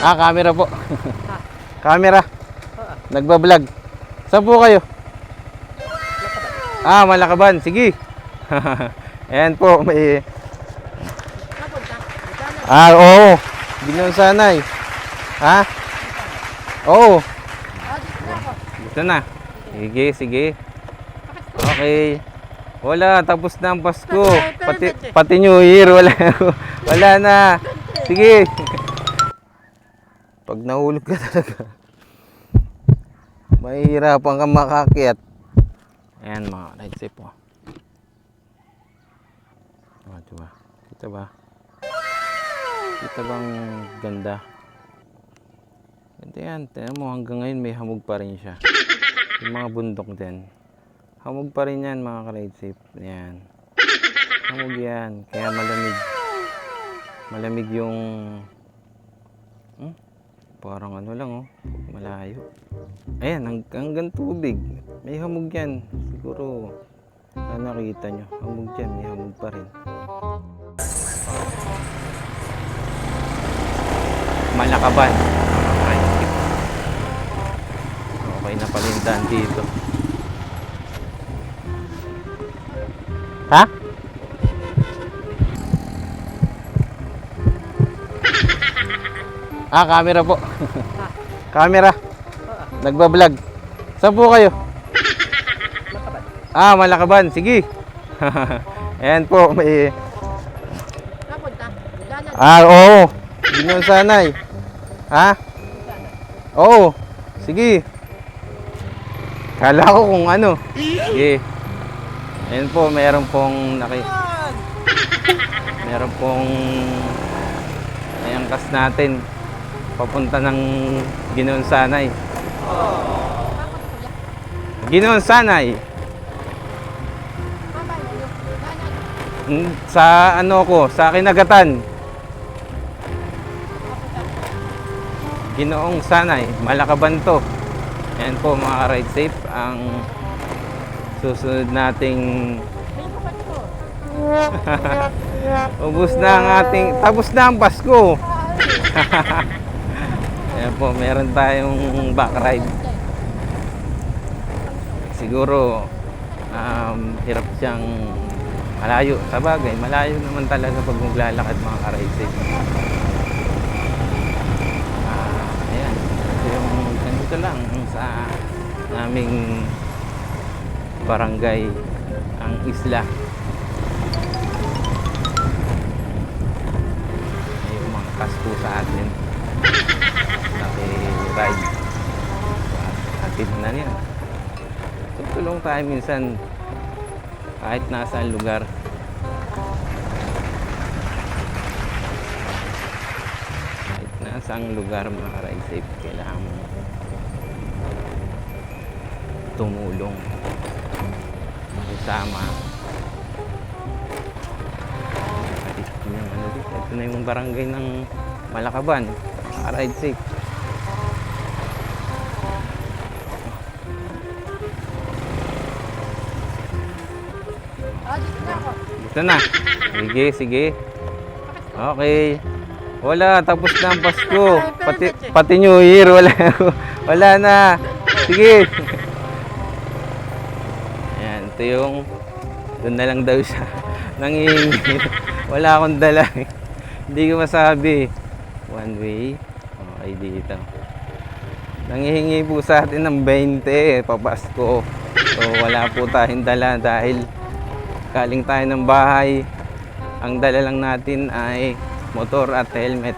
Camera po. Camera. Nagba-vlog. Saan po kayo? Malakaban. Sige. Ayan po, may... Oo. Ginoon Sanay. Ha? Oo. Dito na. Sige, sige. Okay. Wala, tapos na ang Pasko. Pati New Year, wala. Wala na. Sige. Pag nahulog ka talaga, mahihirapan kang makakyat. Ayan mga ride safe po. Diba? Kita ba? Kita bang ganda? Ganda yan. Tignan mo, hanggang ngayon may hamog pa rin siya. Yung mga bundok din. Hamog pa rin yan mga ka-ride safe. Yan. Hamog yan. Kaya malamig. Malamig yung... Parang ano lang malayo. Ayan, hanggang tubig. May hamog yan. Siguro, nakita nyo. Hamog yan, may hamog pa rin. Malakaban. Okay na palindahan dito. Ha? Camera po. Camera. Nagba-vlog. Saan po kayo? Malakaban. Sige. Ayan po, may... Oo. Ginoon Sanay. Ha? Oo. Sige. Kala ko kung ano. Sige. Ayan po, meron pong meron pong ayangkas natin papunta ng Ginoon Sanay. Ginoon Sanay. Sa ano ko, sa Kinagatan. Ginoong Sanay, Malakaban to. Ayan po mga ride safe ang susunod nating ubos na ang ating, tapos na ang Pasko. Ayan po, meron tayong back ride. Siguro hirap siyang malayo. Sa bagay, malayo naman talaga pag maglalakad mga ka-ride safe. Ayan, ito yung ganito lang sa naming barangay, ang isla. May umangkas po sa atin. Naki-ride. Atid na niya. Tutulong tayo minsan kahit nasa lugar. Kahit nasa lugar mga ride safe, kailangan mo tumulong, isama. Ito na yung barangay ng Malakaban, mga ride safe. Dito na. Sige, sige. Okay. Wala, tapos na ang Pasko. Pati New Year, wala. Wala na. Sige. Ayan, ito yung doon na lang daw siya nangihingi. Wala akong dala. Hindi ko masabi. One way. Okay, dito. Nangihingi po sa atin ng 20 papasko. So wala po tayong dala dahil galing tayo ng bahay. Ang dala lang natin ay motor at helmet.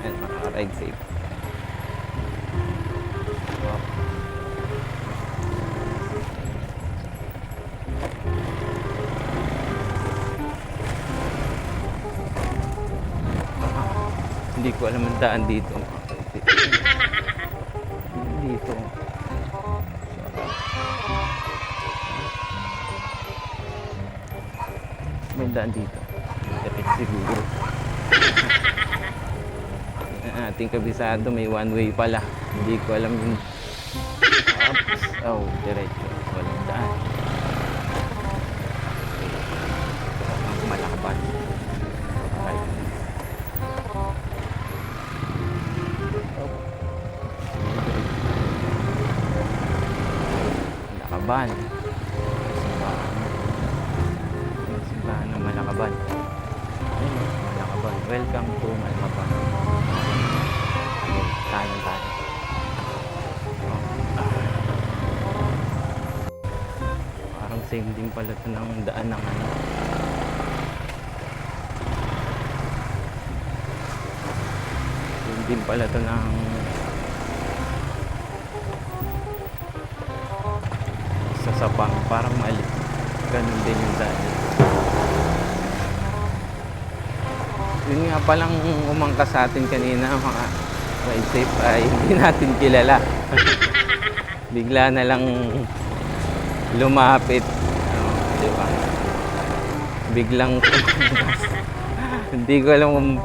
Ayan, maka-ride safe. Hindi ko alam ang daan dito. Dito. May daan dito. Kapit siguro. Ating kabisado, may one way pala. Hindi ko alam yung... Oh, diretso. Walang daan. Malakaban. Malakaban. Simbahan. Simbahan ng Malakaban. Ayun, Malakaban. Welcome to Malakaban. Tayo tayo. Parang same din pala ito ng daan ng ano. Same din pala ito ng sa Sapang. Parang mali. Ganun din yung daan. Yun nga palang umangkas sa atin kanina mga ride safe ay hindi natin kilala. Bigla na lang lumapit. Di ba? Biglang hindi ko alam kung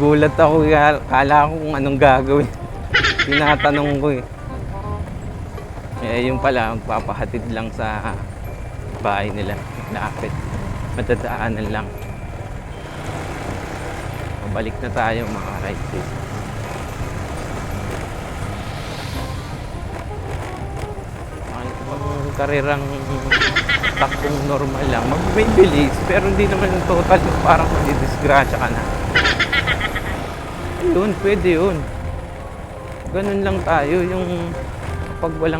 gulat ako. Kala ko kung anong gagawin. Tinatanong ko eh. Eh yung pala, magpapahatid lang sa bahay nila. Lapit. Madadaanan lang. Mabalik na tayo mga ride safe. Karirang takbong normal lang. May bilis, pero hindi naman total parang magdidisgrasya ka na. Yun, pwede yun. Ganun lang tayo, yung pag wala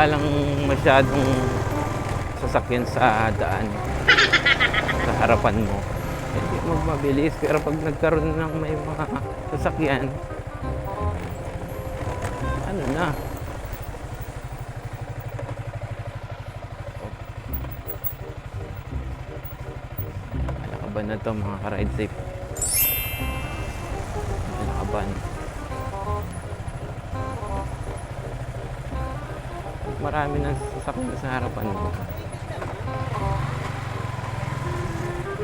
lang masyadong sasakyan sa daan, sa harapan mo, hindi magmabilis. Pero pag nagkaroon ng may mga sasakyan, ano na, Malakaban na to mga ka-ride safe. Malakaban. Marami nang sasakyan sa harapan mo.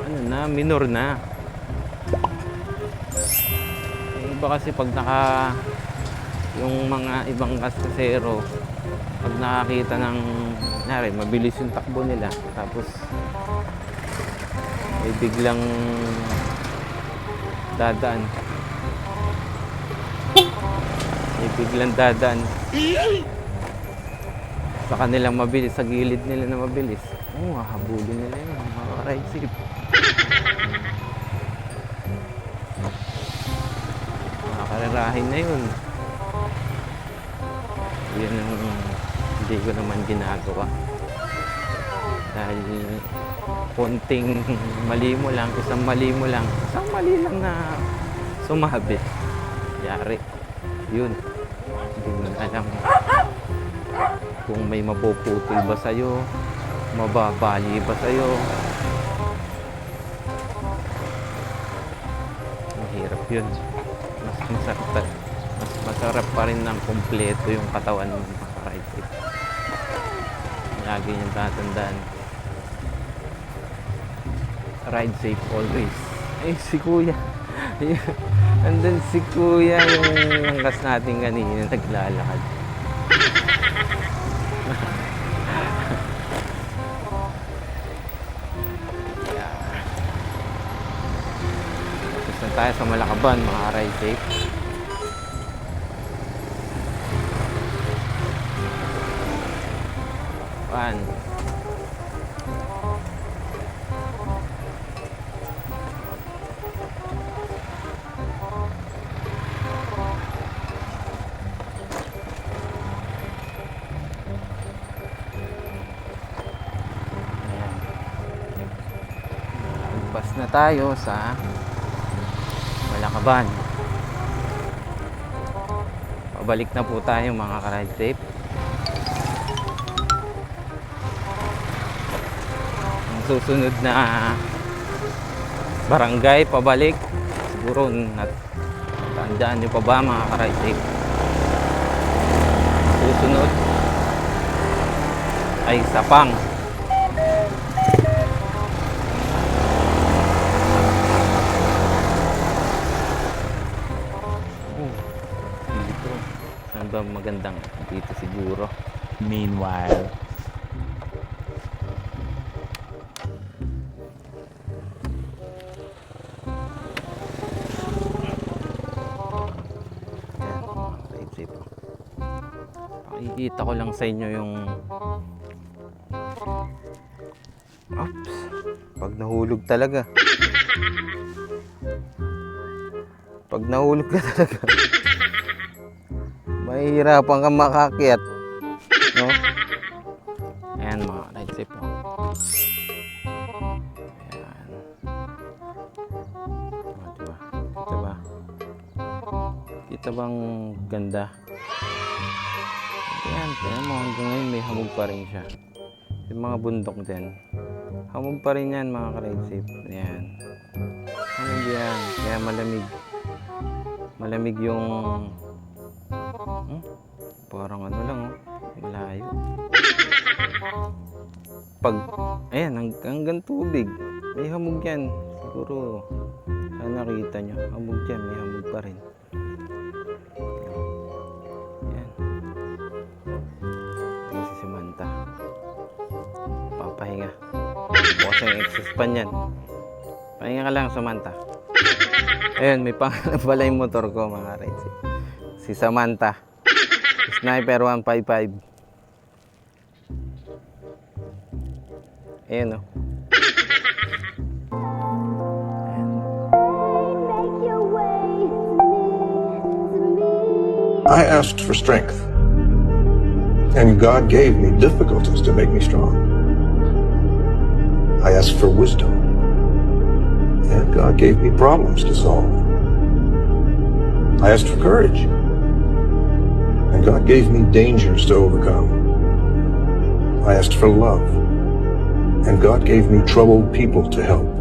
Ano na, minor na. Yung iba kasi pag yung mga ibang kasero, pag nakakita ng mabilis yung takbo nila, tapos may biglang dadaan, sa kanilang mabilis, sa gilid nila na mabilis, hahabulin nila yun mga ride safe. Makakarirahin na yun. Yun ang hindi ko naman ginagawa. Dahil konting mali mo lang, isang mali lang na sumabit. Yari. Yun. Hindi mo alam kung may mapuputol ba sa'yo, mababali ba sa'yo. Mahirap yun. Mas masarap pa rin ng kumpleto yung katawan ng ride safe. Lagi niyong tatandaan. Ride safe always. Ay, si Kuya. Andun si Kuya, yung angkas natin kanina, naglalakad. Tapos na tayo sa Malakaban, mga ride safe. Pan. Lagpas na tayo sa Malakaban. Pabalik na po tayo mga ka-ride safe. Susunod na barangay pabalik siguro tandaan nyo pa ba mga ka-ride safe? Susunod ay Sapang. Dito saan ba magandang dito siguro? Meanwhile, Safe. Kita ko lang sa inyo yung... Oops. Pag nahulog talaga. Pag nahulog ka talaga, mahihirapan kang makakyat. No? Ayan mga right sip po. Ayan. O, diba? Kita ba? Kita bang ganda? Ayan, tignan mo hanggang ngayon may hamog pa rin siya. Yung mga bundok din. Hamog pa rin yan mga ka-ride safe. Ayan. Hamog yan. Kaya malamig. Malamig yung... parang ano lang oh. Malayo. Pag... Ayan, hanggang tubig. May hamog yan. Siguro... Sana nakita nyo. Hamog yan. May hamog pa rin. Ayan. Ayan si Samantha. Papahinga. Bukas yung excess pan yan. Pahinga ka lang, Samantha. Ayun, may pangalan pala yung motor ko, mga rides. Si Samantha. Sniper 155. Ayun, oh. I asked for strength, and God gave me difficulties to make me strong. I asked for wisdom, and God gave me problems to solve. I asked for courage, and God gave me dangers to overcome. I asked for love, and God gave me troubled people to help.